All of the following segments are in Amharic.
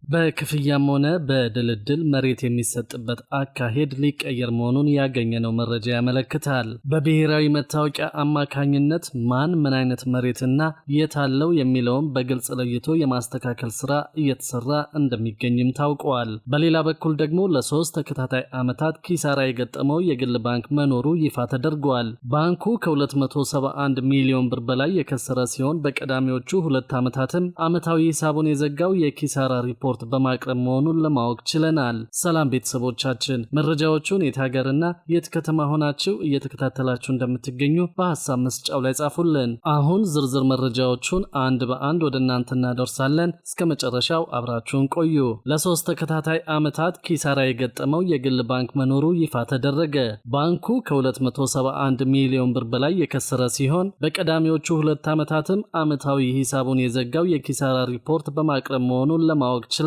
በክፍያም ሆነ በድልድል መሬት የሚሰጥበት አካሄድ ሊቀየር መሆኑን ያገኘነው መረጃ ያመለክታል። በብሔራዊ መታወቂያ አማካኝነት ማን ምን አይነት መሬትና የት አለው የሚለውን በግልጽ ለይቶ የማስተካከል ስራ እየተሰራ እንደሚገኝም ታውቋል። በሌላ በኩል ደግሞ ለ3 ተከታታይ ዓመታት ኪሳራ የገጠመው የግል ባንክ መኖሩ ይፋ ተደርጓል። ባንኩ ከ271 ሚሊዮን ብር በላይ የከሰረ ሲሆን በቀዳሚዎቹ 2 ዓመታትም ዓመታዊ ሂሳቡን የዘጋው የኪሳራ ሪፖርት በማቅረብ መሆኑን ለማወቅ ችለናል። ሰላም ቤተሰቦቻችን፣ መረጃዎቹን የት ሀገርና የት ከተማ ሆናችሁ እየተከታተላችሁ እንደምትገኙ በሐሳብ መስጫው ላይ ጻፉልን። አሁን ዝርዝር መረጃዎቹን አንድ በአንድ ወደ እናንተ እናደርሳለን። እስከ መጨረሻው አብራችሁን ቆዩ። ለ3 ተከታታይ ዓመታት ኪሳራ የገጠመው የግል ባንክ መኖሩ ይፋ ተደረገ። ባንኩ ከ271 ሚሊዮን ብር በላይ የከሰረ ሲሆን በቀዳሚዎቹ 2 ዓመታትም ዓመታዊ ሂሳቡን የዘጋው የኪሳራ ሪፖርት በማቅረብ መሆኑን ለማወቅ ችለናል።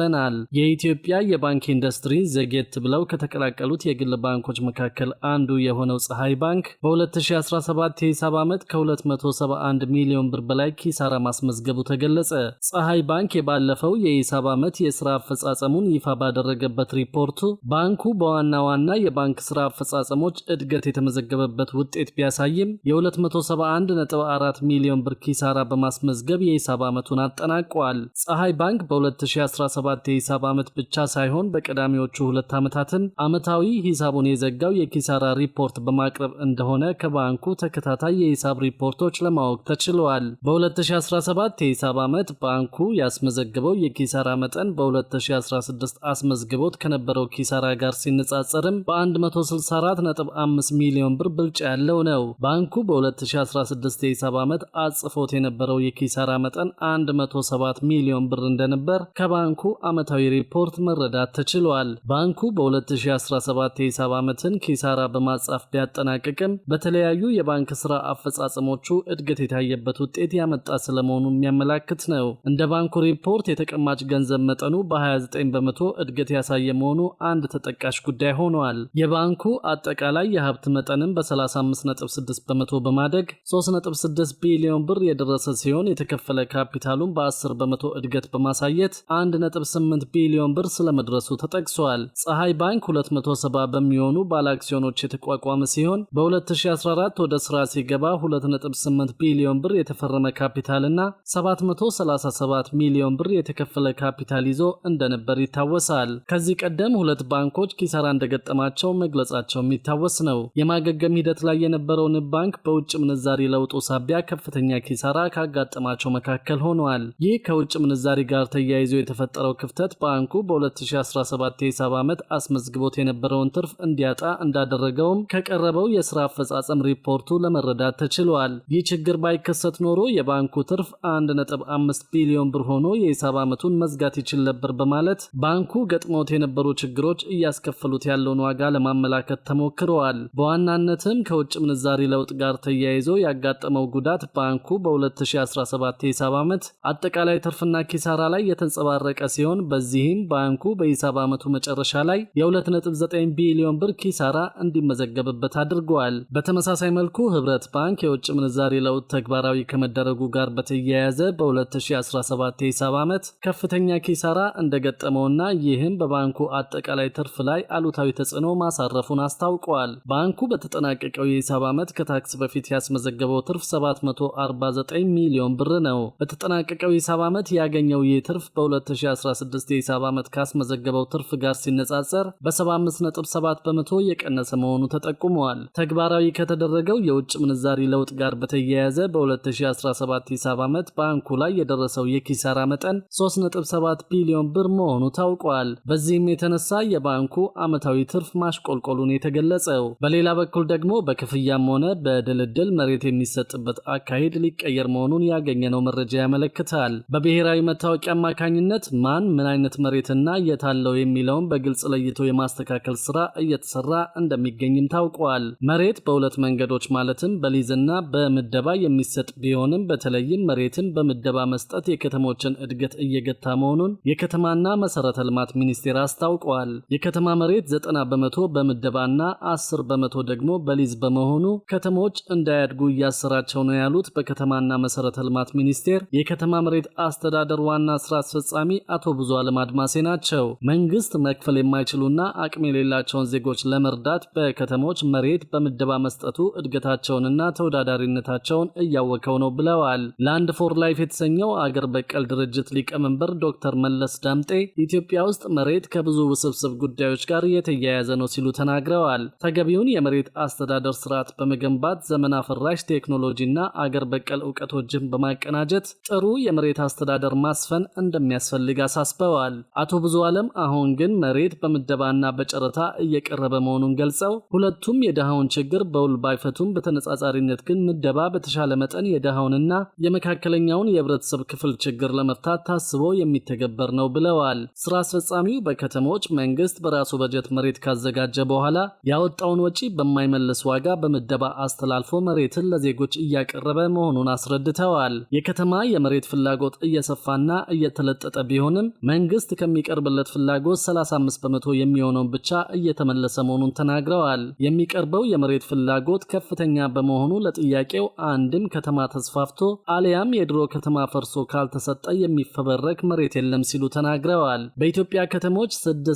የኢትዮጵያ የባንክ ኢንዱስትሪ ዘጌት ብለው ከተቀላቀሉት የግል ባንኮች መካከል አንዱ የሆነው ፀሐይ ባንክ በ2017 የሂሳብ ዓመት ከ271 ሚሊዮን ብር በላይ ኪሳራ ማስመዝገቡ ተገለጸ። ፀሐይ ባንክ የባለፈው የሂሳብ ዓመት የሥራ አፈጻጸሙን ይፋ ባደረገበት ሪፖርቱ ባንኩ በዋና ዋና የባንክ ሥራ አፈጻጸሞች እድገት የተመዘገበበት ውጤት ቢያሳይም የ271.4 ሚሊዮን ብር ኪሳራ በማስመዝገብ የሂሳብ ዓመቱን አጠናቋል። ፀሐይ ባንክ በ2017 የሂሳብ ዓመት ብቻ ሳይሆን በቀዳሚዎቹ 2 ዓመታትም ዓመታዊ ሂሳቡን የዘጋው የኪሳራ ሪፖርት በማቅረብ እንደሆነ ከባንኩ ተከታታይ የሂሳብ ሪፖርቶች ለማወቅ ተችሏል። በ2017 የሂሳብ ዓመት ባንኩ ያስመዘገበው የኪሳራ መጠን በ2016 አስመዝግቦት ከነበረው ኪሳራ ጋር ሲነጻጸርም በ164.5 ሚሊዮን ብር ብልጫ ያለው ነው። ባንኩ በ2016 የሂሳብ ዓመት አጽፎት የነበረው የኪሳራ መጠን 107 ሚሊዮን ብር እንደነበር ከባንኩ ዓመታዊ ሪፖርት መረዳት ተችሏል። ባንኩ በ2017 የሂሳብ ዓመትን ኪሳራ በማጻፍ ቢያጠናቅቅም በተለያዩ የባንክ ሥራ አፈጻጸሞቹ እድገት የታየበት ውጤት ያመጣ ስለመሆኑ የሚያመላክት ነው። እንደ ባንኩ ሪፖርት የተቀማጭ ገንዘብ መጠኑ በ29 በመቶ እድገት ያሳየ መሆኑ አንድ ተጠቃሽ ጉዳይ ሆኗል። የባንኩ አጠቃላይ የሀብት መጠንም በ35.6 በመቶ በማደግ 3.6 ቢሊዮን ብር የደረሰ ሲሆን የተከፈለ ካፒታሉን በ10 በመቶ እድገት በማሳየት 1.8 ቢሊዮን ብር ስለመድረሱ ተጠቅሷል። ፀሐይ ባንክ 270 በሚሆኑ ባለአክሲዮኖች የተቋቋመ ሲሆን በ2014 ወደ ስራ ሲገባ 2.8 ቢሊዮን ብር የተፈረመ ካፒታልና 737 ሚሊዮን ብር የተከፈለ ካፒታል ይዞ እንደነበር ይታወሳል። ከዚህ ቀደም 2 ባንኮች ኪሳራ እንደገጠማቸው መግለጻቸው የሚታወስ ነው። የማገገም ሂደት ላይ የነበረው ንብ ባንክ በውጭ ምንዛሪ ለውጡ ሳቢያ ከፍተኛ ኪሳራ ካጋጠማቸው መካከል ሆኗል። ይህ ከውጭ ምንዛሪ ጋር ተያይዞ የተፈጠረው ክፍተት ባንኩ በ2017 የሂሳብ ዓመት አስመዝግቦት የነበረውን ትርፍ እንዲያጣ እንዳደረገውም ከቀረበው የሥራ አፈጻጸም ሪፖርቱ ለመረዳት ተችሏል። ይህ ችግር ባይከሰት ኖሮ የባንኩ ትርፍ 1.5 ቢሊዮን ብር ሆኖ የሂሳብ ዓመቱን መዝጋት ይችል ነበር በማለት ባንኩ ገጥሞት የነበሩ ችግሮች እያስከፈሉት ያለውን ዋጋ ለማመላከት ተሞክረዋል። በዋናነትም ከውጭ ምንዛሪ ለውጥ ጋር ተያይዞ ያጋጠመው ጉዳት ባንኩ በ2017 የሂሳብ ዓመት አጠቃላይ ትርፍና ኪሳራ ላይ የተንጸባረቀ ሲሆን በዚህም ባንኩ በሂሳብ ዓመቱ መጨረሻ ላይ የ2.9 ቢሊዮን ብር ኪሳራ እንዲመዘገብበት አድርጓል። በተመሳሳይ መልኩ ህብረት ባንክ የውጭ ምንዛሪ ለውጥ ተግባራዊ ከመደረጉ ጋር በተያያዘ በ2017 የሂሳብ ዓመት ከፍተኛ ኪሳራ እንደገጠመውና ይህም በባንኩ አጠቃላይ ትርፍ ላይ አሉታዊ ተጽዕኖ ማሳረፉን አስታውቋል። ባንኩ በተጠናቀቀው የሂሳብ ዓመት ከታክስ በፊት ያስመዘገበው ትርፍ 749 ሚሊዮን ብር ነው። በተጠናቀቀው የሂሳብ ዓመት ያገኘው ይህ ትርፍ በ2016 የሂሳብ ዓመት ካስመዘገበው ትርፍ ጋር ሲነጻጸር በ75.7 በመቶ የቀነሰ መሆኑ ተጠቁመዋል። ተግባራዊ ከተደረገው የውጭ ምንዛሪ ለውጥ ጋር በተያያዘ በ2017 ሂሳብ ዓመት ባንኩ ላይ የደረሰው የኪሳራ መጠን 3.7 ቢሊዮን ብር መሆኑ ታውቋል። በዚህም የተነሳ የባንኩ ዓመታዊ ትርፍ ማሽቆልቆሉን የተገለጸው። በሌላ በኩል ደግሞ በክፍያም ሆነ በድልድል መሬት የሚሰጥበት አካሄድ ሊቀየር መሆኑን ያገኘነው መረጃ ያመለክታል። በብሔራዊ መታወቂያ አማካኝነት ማን ምን አይነት መሬትና የት አለው የሚለውን በግልጽ ለይቶ የማስተካከል ስራ እየተሰራ እንደሚገኝም ታውቋል። መሬት በሁለት መንገዶች ማለትም በሊዝና በምደባ የሚሰጥ ቢሆንም በተለይም መሬትን በምደባ መስጠት የከተሞችን እድገት እየገታ መሆኑን የከተማና መሰረተ ልማት ሚኒስቴር አስታውቋል። የከተማ መሬት 90 በመቶ በምደባና 10 በመቶ ደግሞ በሊዝ በመሆኑ ከተሞች እንዳያድጉ እያሰራቸው ነው ያሉት በከተማና መሰረተ ልማት ሚኒስቴር የከተማ መሬት አስተዳደር ዋና ስራ አስፈጻሚ አቶ ብዙዓለም አድማሴ ናቸው። መንግስት መክፈል የማይችሉና አቅም የሌላቸውን ዜጎች ለመርዳት በከተሞች መሬት በምደባ መስጠቱ እድገታቸውንና ተወዳዳሪነታቸውን እያወከው ነው ብለዋል። ላንድ ፎር ላይፍ የተሰኘው አገር በቀል ድርጅት ሊቀመንበር ዶክተር መለስ ዳምጤ ኢትዮጵያ ውስጥ መሬት ከብዙ ውስብስብ ጉዳዮች ጋር የተያያዘ ነው ሲሉ ተናግረዋል። ተገቢውን የመሬት አስተዳደር ስርዓት በመገንባት ዘመን አፈራሽ ቴክኖሎጂና አገር በቀል እውቀቶችን በማቀናጀት ጥሩ የመሬት አስተዳደር ማስፈን እንደሚያስፈልግ አሳስበዋል። አቶ ብዙዓለም አሁን ግን መሬት በምደባና በጨረታ እየቀረበ መሆኑን ገልጸው ሁለቱም የድሃውን ችግር በውል ባይፈቱም በተነጻጻሪነት ግን ምደባ በተሻለ መጠን የድሃውንና የመካከለኛውን የህብረተሰብ ክፍል ችግር ለመፍታት ታስቦ የሚተገበር ነው ብለዋል። ስራ አስፈጻሚው በከተሞች መንግስት በራሱ በጀት መሬት ካዘጋጀ በኋላ ያወጣውን ወጪ በማይመለስ ዋጋ በምደባ አስተላልፎ መሬትን ለዜጎች እያቀረበ መሆኑን አስረድተዋል። የከተማ የመሬት ፍላጎት እየሰፋና እየተለጠጠ ቢሆንም መንግስት ከሚቀርብለት ፍላጎት 35 በመቶ የሚሆነውን ብቻ እየተመለሰ መሆኑን ተናግረዋል። የሚቀርበው የመሬት ፍላጎት ከፍተኛ በመሆኑ ለጥያቄው አንድም ከተማ ተስፋፍቶ አሊያም የድሮ ከተማ ፈርሶ ካልተሰጠ የሚፈበረክ መሬት የለም ሲሉ ተናግረዋል። በኢትዮጵያ ከተሞች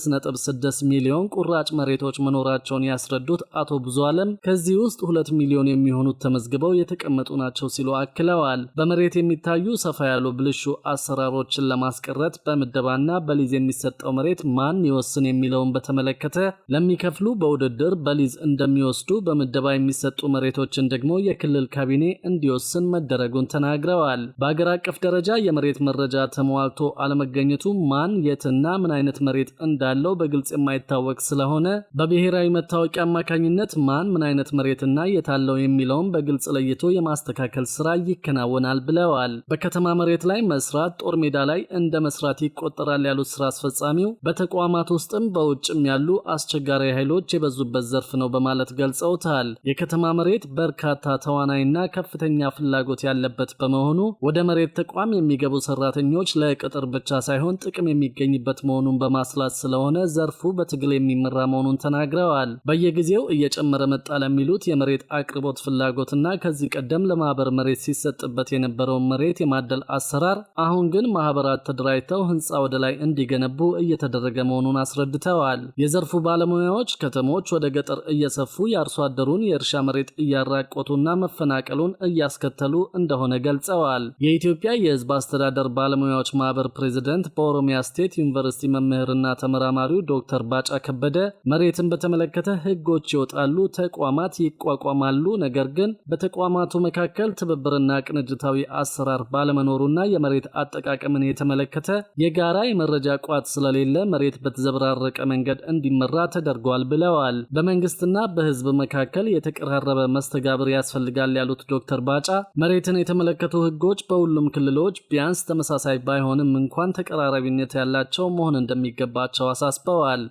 6.6 ሚሊዮን ቁራጭ መሬቶች መኖራቸውን ያስረዱት አቶ ብዙዓለም ከዚህ ውስጥ 2 ሚሊዮን የሚሆኑት ተመዝግበው የተቀመጡ ናቸው ሲሉ አክለዋል። በመሬት የሚታዩ ሰፋ ያሉ ብልሹ አሰራሮችን ለማስቀረት በምደባና በሊዝ የሚሰጠው መሬት ማን ይወስን የሚለውን በተመለከተ ለሚከፍሉ በውድድር በሊዝ እንደሚወስዱ በምደባ የሚሰጡ መሬቶችን ደግሞ የክልል ካቢኔ እንዲወስን መደረጉን ተናግረዋል። በአገር አቀፍ ደረጃ የመሬት መረጃ ተሟልቶ አለመገኘቱ ማን የትና ምን አይነት መሬት እንዳለው በግልጽ የማይታወቅ ስለሆነ በብሔራዊ መታወቂያ አማካኝነት ማን ምን አይነት መሬትና የታለው የሚለውን በግልጽ ለይቶ የማስተካከል ስራ ይከናወናል ብለዋል። በከተማ መሬት ላይ መስራት ጦር ሜዳ ላይ እንደ መስራት ይቆጠራል ያሉት ስራ አስፈጻሚው በተቋማት ውስጥም በውጭም ያሉ አስቸጋሪ ኃይሎች የበዙበት ዘርፍ ነው በማለት ገልጸውታል። የከተማ መሬት በርካታ ተዋናይና ከፍተኛ ፍላጎት ያለበት በመሆኑ ወደ መሬት ተቋም የሚገቡ ሰራተኞች ለቅጥር ብቻ ሳይሆን ጥቅም የሚገኝበት መሆኑን በማስላት ስለሆነ ዘርፉ በትግል የሚመራ መሆኑን ተናግረዋል። በየጊዜው እየጨመረ መጣ ለሚሉት የመሬት አቅርቦት ፍላጎትና ከዚህ ቀደም ለማህበር መሬት ሲሰጥበት የነበረውን መሬት የማደል አሰራር አሁን ግን ማህበራት ተደራጅተው ህንፃ ወደ ላይ እንዲገነቡ እየተደረገ መሆኑን አስረድተዋል። የዘርፉ ባለሙያዎች ከተሞች ወደ ገጠር እየሰፉ የአርሶ አደሩን የእርሻ መሬት እያራቆቱና መፈናቀሉን እያስከተሉ እንደሆነ ገልጸዋል። የኢትዮጵያ የህዝብ አስተዳደር ባለሙያዎች ማህበር ፕሬዝዳንት በኦሮሚያ ስቴት ዩኒቨርሲቲ መምህርና ተመራማሪው ዶክተር ባጫ ከበደ መሬትን በተመለከተ ህጎች ይወጣሉ፣ ተቋማት ይቋቋማሉ፣ ነገር ግን በተቋማቱ መካከል ትብብርና ቅንጅታዊ አሰራር ባለመኖሩና የመሬት አጠቃቀምን የተመለከተ የጋራ የመረጃ ቋት ስለሌለ መሬት በተዘበራረቀ መንገድ እንዲመራ ተደርጓል ብለዋል። በመንግስትና በህዝብ መካከል የተቀራረበ መስተጋብር ያስፈልጋል ያሉት ዶክተር ባጫ መሬትን የተመለከቱ ህጎች በሁሉም ክልሎች ቢያንስ ተመሳሳይ ባይሆንም እንኳን ተቀራራቢነት ያላቸው መሆን እንደሚገባቸው አሳስበዋል።